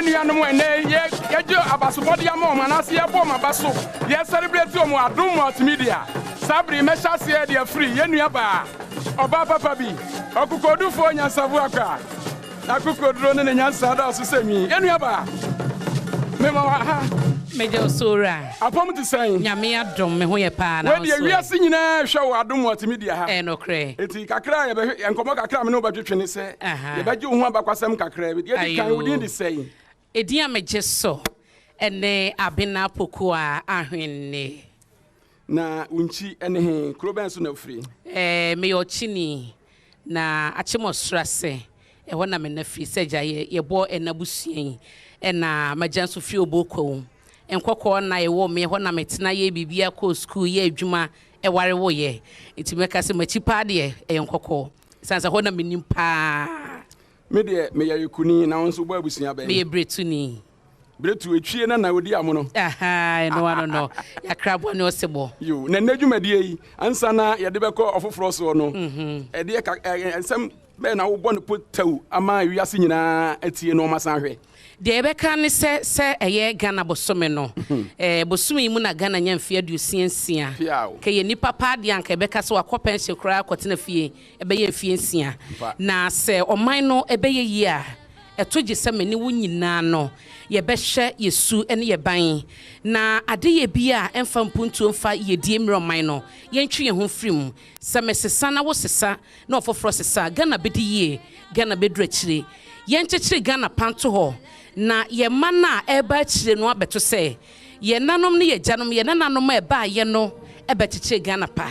nuanom ene ye je abasobode ya ma manase ye bom abaso ye celebrate o mu Adom multimedia sabri mechase de free ye nuaba oba papa bi okukodufo nyansavu aka akukodro ne nyansa da so semi ye nuaba me mama ha Mejo Sora. Apom ti say. Nyame adom me ho ye pa na. We de wiase nyina hwe wo Adom multimedia ha. No kre. Eti kakra ye be enkomo kakra me no badwetwe ne se. Ye beje ho abakwasam kakra bi. Ye di kan wodin di say. Edi ameje so. Ene abena poku a ahwenne. Na unchi ene he kroben so na free. Me yo chini na achemosrase. Eho na me na free seja ye bo enabusuen. Ena majanso free oboko. Enkoko na ewo me ho na metena ye bibia ko school ye adwuma eware wo ye enti meka se machipa de enkoko sansa ho na menim pa me de me ya yekuni na wonso bo abusia ba me bretuni bretu etwie na odi amono aha no ya krabo ne osebo yo na nadwumadie yi ansa na ye de beko ofoforo so no e de ensem be na wo bo no potau ama wiase nyina atie no masan hwe de ebeka ne se eye Ghana bosome no bosome mu na Ghana nyamfie adusiensia ke ye nipa pa de anka ebeka se wakọ pension kra akotena fie ebe ye fie nsia na se oman no ebe ye yi a etoje se meni wo nyina no ye behye yesu ene ye ban na ade ye bia emfa mpuntu mfa ye die mre oman no ye ntwe ye ho firim se mesesa na wo sesa na ofoforo sesa Ghana bedi ye Ghana bedru akire ye nchechire Ghana panto ho na ye mana eba chire no abeto se ye nanom ne ye janom ye nanom eba ye no ebetiche Ghana pa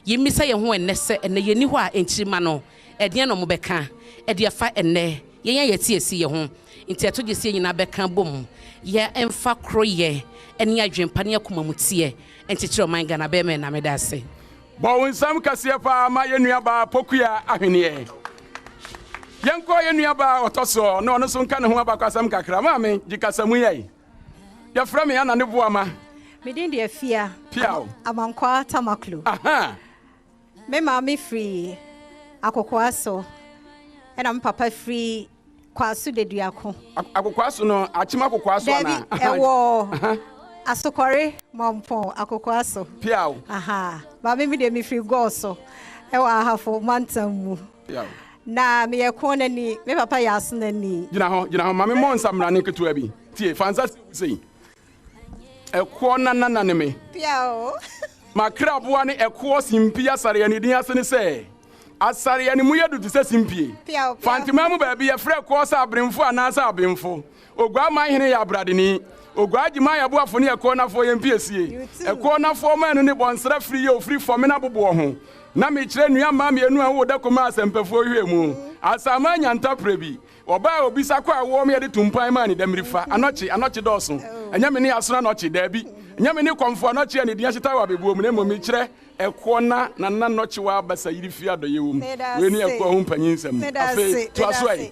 ye misa ye ho enese ene ye ni ho a enchiri ma no ede no mo beka ede afa ene ye ye tie si ye ho nti eto je si nyina beka bom ye emfa kroye ene adwempa ne akoma mutie enchechire o man Ghana be me na me da se bo wonsam kase pa ma ye nuaba pokua ahwene Yanko ye nuaba otoso no no so nka ne ho abakwasam kakra ma me gikasamu yai ya fra me ana ne boama me din de afia piao amankwa tamaklu aha me ma me free akokwa so ena me papa free kwasu de duako akokwa so no achima akokwa so na ewo asokore mompo akokwa so piao aha ba me de me free go so ewa ahafo mantamu piao na me yakona ni me papa yasna ni gina ho mame mo nsamra ne ketua bi tie fansa sei ekwo na ne me piao makra boa ne ekwo simpi asare ne din ase ne se asare ne mu yedu te se simpie piao fantima mu ba bi ye frɛ ko sa abremfo anasa abemfo ogwa man hene ya abradeni ogwa agima ya boafo ne ekwo na fo ye mpiesie ekwo na fo man ne bonsra free ye ofri fo me na bobo ho na me kire nua ma me enu a wo da koma asempafo hwe mu asama nyanta prebi oba obisa kwa wo me de tumpan ma ne damrifa anochi doso anya me ne asona anochi dabi anya me ne komfo anochi ne dia chita wa bebuo mu ne mo me kire ekwo na anochi wa basa yiri fi adoye wo mu we ni ekwo ho mpanyinsam afi to aso ai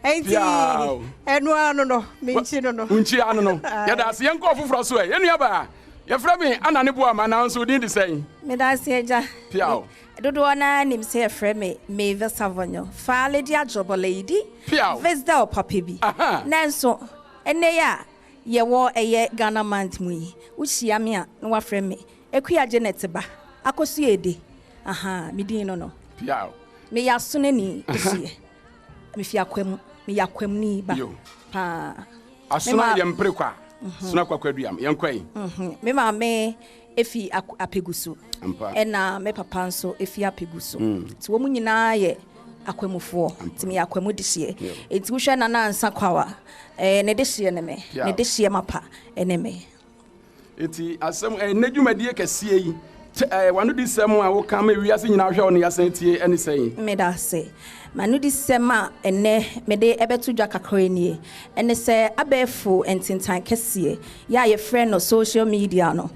enti enu anu no minchi no unchi anu no ya da se yenko foforo so ai enu aba ya fra me ana ne boa ma na nso din de sai me da se eja piao dodo na nim se e fra me Mave Savonyo fa lady ajobo lady piao vesda o papa bi nanso ene ya ye wo eye Ghana month mu yi uchia me a na wa fra me ekuya Janet ba akosu ede me din no piao me ya so na ni esie me fi akwam me yakwam ni ba pa asuna ye mprekwa suna kwakwaduam yenkwai me ma me efi apegusu ena me papa nso efi apegusu ti wo mu nyina ye akwamufo ti me yakwamu dihye enti wo hwe na na ansa kwawa ne dihye ne dihye mapa ene me enti asem nedwumadie kase yi wanu di sem a wo kan me wiase nyina hwe ono yasan tie ene sei me da se manu di sema ene mede ebetu dwa kakra nie ene se abefo entintan kese ya ye friend no social media no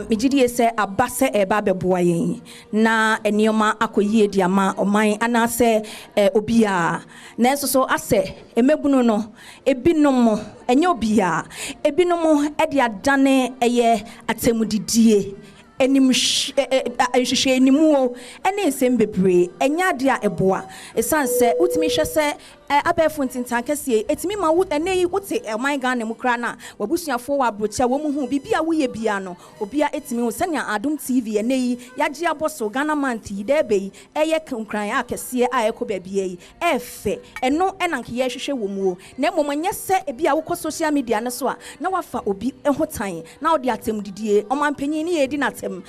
megidi se abase eba beboa yen na enioma akoyie diama oman anase obia na enso so ase emebunu no ebinom enye obia ebinom e dia dane eye atemudidie enim hwehwe enimu o ene nsem bebre enya de a eboa esanse utimi hwe se abefo ntintan kese etimi ma wo ene wote man Ghana mu kra na wabusuafo wa brocha wo mu hu bibia wo ye bia no obia etimi wo sanya Adom TV ene yi yaje aboso Ghana month yi de be yi eye nkran akese a ekoba bia yi efe eno enanke ye hwehwe wo mu na momanya se ebia wo social media ne so a na wafa obi ehotan na odi atem didie omampanyin ni edi natem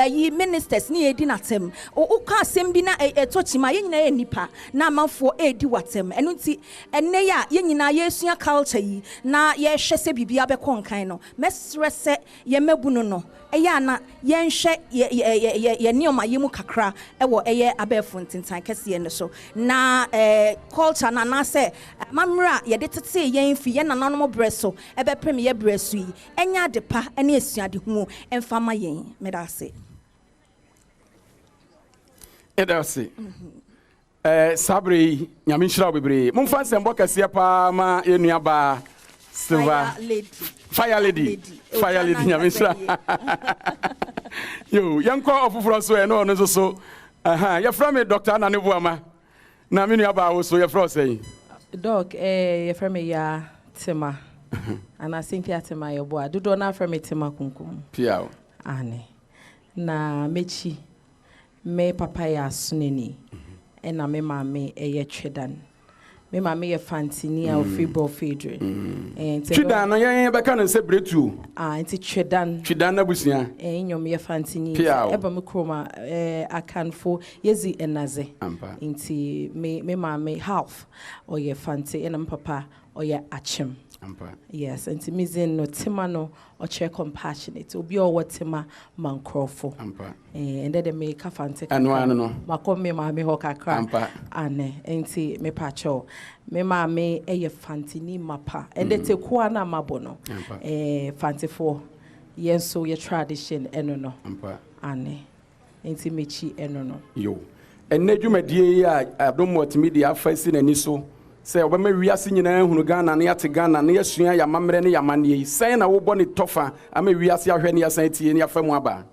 yi ministers ni edi natem o ka asem bi na etochima ye nyina ye nipa na amanfo edi watem enu nti enne ya ye nyina ye sua culture yi na ye hwe se bibia be konkan no mesre se ye mabunu no eya na ye nhwe ye nioma ye mu kakra ewo eye abefo ntintan kese ne so na culture na na se mamra ye de tete ye mfi ye nananom breso ebe prem ye breso yi enya de pa ene asuade hu emfama yen medase edase Sabri nyame nhyira bebre momfa nsɛmbɔ kɛseɛ paa ma enua ba silver fire lady nyame nhyira yo yanko ofufuro so eno ono so yɛfrɛ me Dr. Anane Buama na me nua ba wo so yɛfrɛ sɛ doc yɛfrɛ me ya tema ana Cynthia tema yɛboa dodo na afrɛ me tema kunkum piao ane na mechi me papa ya suneni ena me mame eye twedan me mame ye fantini a ofri bro fedre twedan no yen be kan se bretu enti twedan na busia nyom ye fantini eba me kroma akanfo yezi enaze enti me mame half o ye fanti ena me papa o ye achem yes enti mizin no tema no o che compassionate obi o watema mankrofo and then me ka fante anu no makom me ma me ho kakra ane enti me pacho me ma me eye fantini mapa and te ko na mabo no fantefo yenso ye tradition eno no ane enti mechi eno no yo enne dwumadie a Adom multimedia afasi nani so say obama wiase nyina hunu Ghana na yate Ghana na yasua ya mamre ne yamane yi say na wo bɔ ne tofa ama wiase ahwɛ ne yasan tie ne afamu aba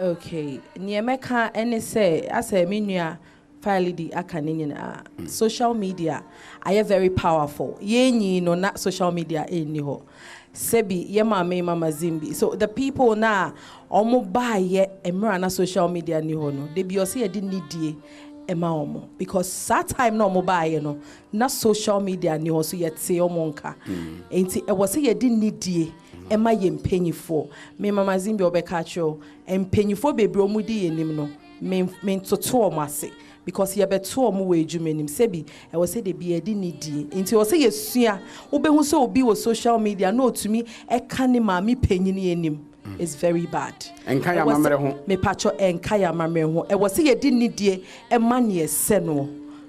okay ne emeka ene say asa menua file di aka ne nyina social media are very powerful yenyi no na social media eni ho sebi ye mama zimbi so the people na omo ba ye emra na social media ni ho no de bi o say ye di nidie ema omo because that time no mobile no na social media ni ho so yete omo nka enti e wo say ye di nidie ema ye mpanyifo me mama zimbi obeka cho mpanyifo bebre omu di yenim no me toto omo ase because ye beto omo we adwumanim sebi e wo say de bi ye di nidie enti wo say ye sua wo be hu so obi wo social media no otumi e ka ne ma me panyini yenim is very bad. Enkaya mamre ho. Me pacho enkaya mamre ho. E was ye di nidie e manie se no.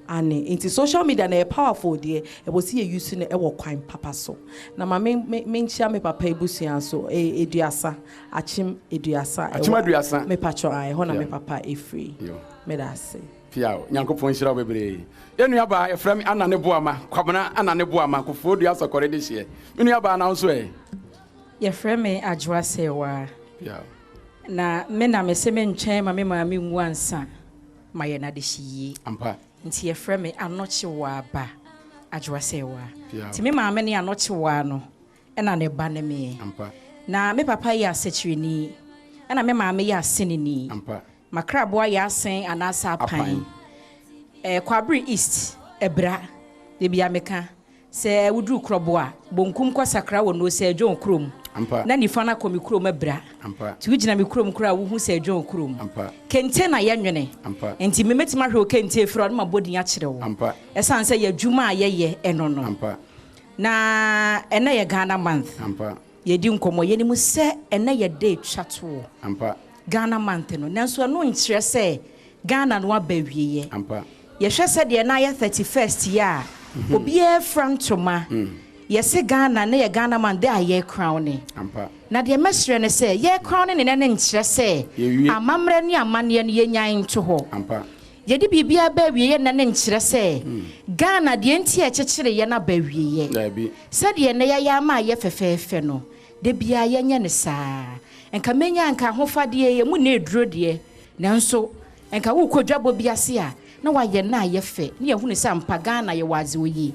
Ane into social media na powerful de e was ye using e wo kwan papa so. Na ma me nchia me papa ebusuan so eduasa achim eduasa. Achim eduasa. Me pacho ai ho na me papa e free. Me da say. Piao nyankopon hira bebre. Enua ba e frame Anane Buama kwabena Anane Buama kofo duasa kore de hye. Enua ba na so e ye frame adwa sewa na me na me se me ntwen ma me nwu ansa ma ye na de hyi ampa nti ye frame anoche wa ba adwa sewa ti me ma me ne anoche wa no e na ne ba ne me ampa na me papa ya asechireni e na me ma me ya asenini ampa makrabo ya asen anasa apan kwabri east ebra de bia meka se wudru krobo a bonkum kwa sakra wo no se adwon krom na nifa na komi krom abra ti wugina mi krom kra wo hu se adwon krom kente na ye nwene enti memetima hwe o kente fro no mabodi a kire wo esan se ye dwuma a ye eno no na ena ye Ghana month ye di nkomo ye ni mu se ena ye day twato Ghana month no nanso no nkire se Ghana no abawie ye hwe se de na ye 31st ya obi e frantoma yesi Ghana na ye Ghana man de aye crown na de mesre ne se ye crown ne ne nkyere se amamre ne amane ne ye nyan to ho ye de bibia ba wie ye ne nkyere se Ghana de enti e kyekere ye na ba wie ye se de ne ya ma ye fefefe no de bia ye nye ne saa enka menya nka hofade ye mu na eduro de nanso enka wo kodwabo bia se a na wayɛ na ayɛ fɛ ne yɛhu ne sɛ ampa Ghana yɛ waze oyi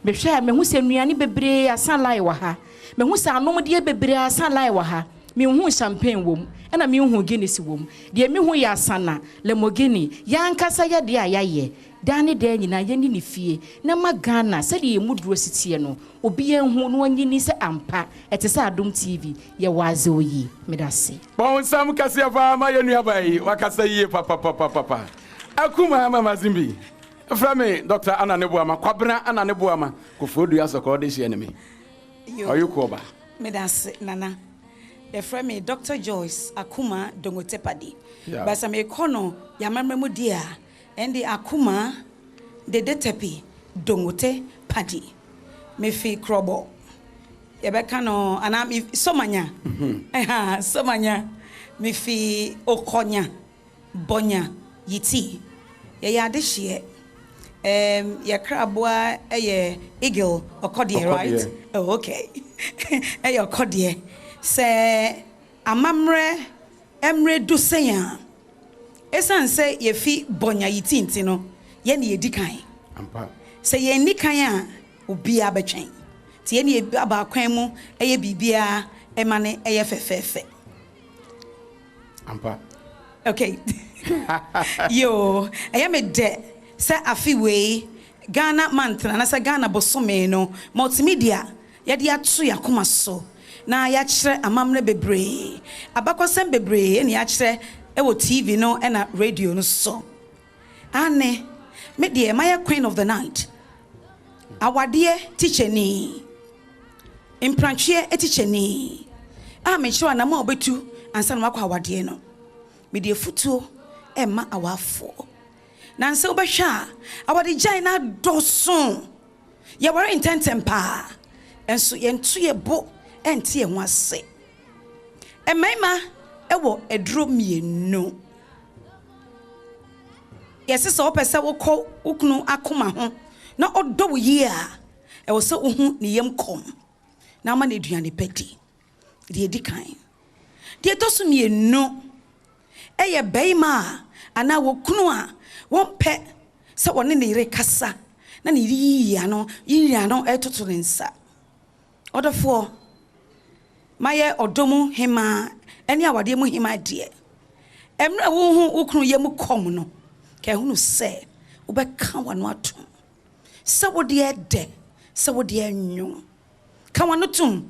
mehwɛ mehu sɛ nnuane bebree asan lai wɔ ha mehu sɛ anomdeɛ bebree asan lai wɔ ha mehu champagne wom ɛna mehu Guinness wom deɛ mehu yɛ asana lemogini yankasa yɛ deɛ ayɛ dane de nyina yɛni ne fie na ma Ghana sɛ deɛ mu duro sitie no obi yɛhu no anyini sɛ ampa ɛte sɛ Adom TV yɛ waze oyi medase bon sam kase fa ma yɛ nuaba yi wakasa yie papa akuma mama Zimbi Frame Dr. Anna Nebuama, Kwabra Anna Nebuama, Kofodu Asako, this enemy. Are you Koba? Medas Nana. The frame Dr. Joyce Akuma Dongotepadi. But some econo, Yamamudia, and the Akuma, the Detepi, Dongote Padi. Mefi Krobo. Yabekano, and I'm Somanya. Somanya. Mefi Okonya, Bonya, Yiti. Yaya this year. Your crabwa eagle or codie, right? Oh, okay. Your codie. Say amamre emre do seya. Esan say ye fi bonya yitinti no. Ye ni edikan. Ampa. Say ye ni kan obi abetwen. Ti ye ni aba kwan mu eye bibia emane eye fefefe. Ampa. Okay. Yo, I am a de. Say afiwe Ghana mantra na say Ghana bosome no multimedia ya de atu yakoma so na ya kyerɛ amamre bebree abakwasɛm bebree na ya kyerɛ ɛwɔ TV no ɛna radio no so ane me de my queen of the night awade teacher ni imprantwe teacher ni me sure na ma obetu ansa na makɔ awade no me de futuo ɛma awafo Nancy Obasha, our Gina Dawson. You were in Tentempa, and so yen 2 book and tea was say. And Mama, a drew me no. Yes, it's all person will call Ukno Akuma, not all do year. I was so niyam com. Now money Diani Petty. Dear Dicine. Dear Dawson me no. A bayma, and I will kunua. One pet, so one in the recassa, Nani Yano, Etotolinsa. Order 4. Maya or Domo Hema, any our demo hima dear. Emra who uknu yemu commono, Kahunu say, Ubeka one what. So what dear de, so what dear new. Come on, no tomb.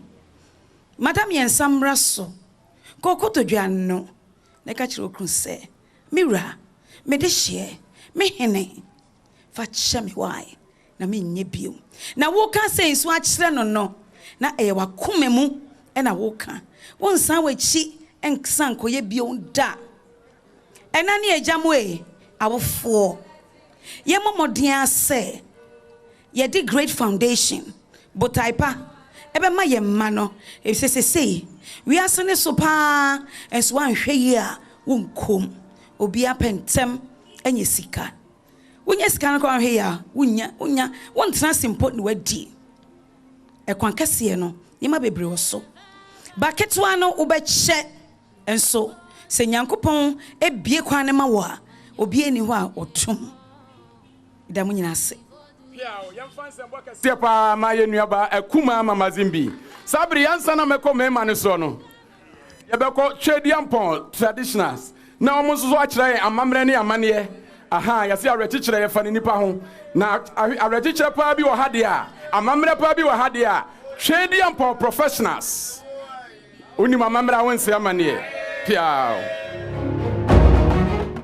Madame Yen Sam Rasso, go to Giano, Nekachu uknu say, Mira, me this year. Me hene fa chame why na me nye bio na wo ka say so a kire no na e wa kome mu e na wo ka won san wa chi ensan koye bio da e na ne agamo e awofo ye momoden ase ye di great foundation but typa e be ma ye ma no e se we asene so pa enso an hwe yi a won kom obi apentem enye sika wonya sika no kwa hwe wonya won tena simple ne wadi e kwan kase no nyema bebre wo so ba ketwa no wobɛkyɛ enso se nyankopɔn ebie kwan ne ma wo a obi eni ho a otum da mu nyina se piao yamfa nsɛmbɔ kase pa ma ye nuaba akuma mama Zimbi sabri yansa na mekɔ mema ne so no yɛbɛkɔ twediampɔn traditionals na omo so akyerɛ amamre ne amane aha yɛse awrekyerɛ yɛ fa ne nipa ho na awrekyerɛ pa bi wɔ ha de a amamre pa bi wɔ ha de a twediampɔn professionals oni amamre a wonse amane piao